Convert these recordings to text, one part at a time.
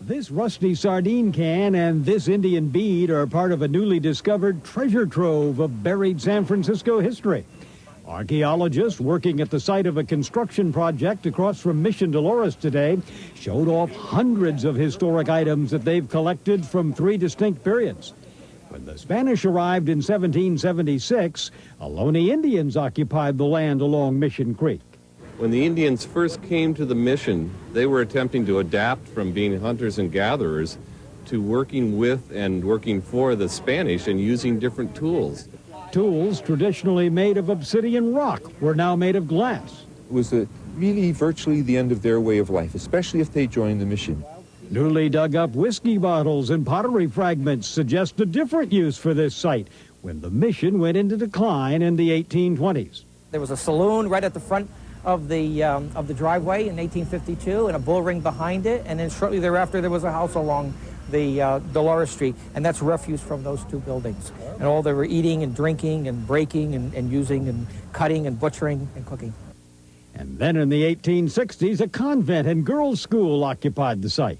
This rusty sardine can and this Indian bead are part of a newly discovered treasure trove of buried San Francisco history. Archaeologists working at the site of a construction project across from Mission Dolores today showed off hundreds of historic items that they've collected from three distinct periods. When the Spanish arrived in 1776, Ohlone Indians occupied the land along Mission Creek. When the Indians first came to the mission, they were attempting to adapt from being hunters and gatherers to working with and working for the Spanish and using different tools. Tools traditionally made of obsidian rock were now made of glass. It was really virtually the end of their way of life, especially if they joined the mission. Newly dug up whiskey bottles and pottery fragments suggest a different use for this site when the mission went into decline in the 1820s. There was a saloon right at the front of the driveway in 1852 and a bull ring behind it, and then shortly thereafter there was a house along the Dolores Street, and that's refuse from those two buildings. And all they were eating and drinking and breaking and using and cutting and butchering and cooking. And then in the 1860s, a convent and girls' school occupied the site.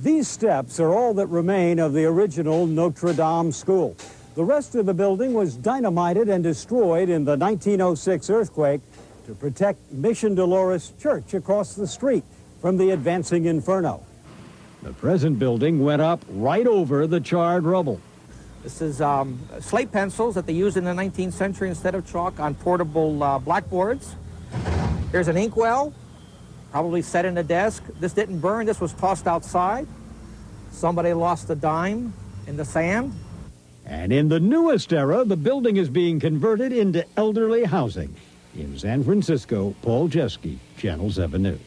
These steps are all that remain of the original Notre Dame school. The rest of the building was dynamited and destroyed in the 1906 earthquake to protect Mission Dolores Church across the street from the advancing inferno. The present building went up right over the charred rubble. This is slate pencils that they used in the 19th century instead of chalk on portable blackboards. Here's an inkwell, probably set in a desk. This didn't burn, this was tossed outside. Somebody lost a dime in the sand. And in the newest era, the building is being converted into elderly housing. In San Francisco, Paul Jeske, Channel 7 News.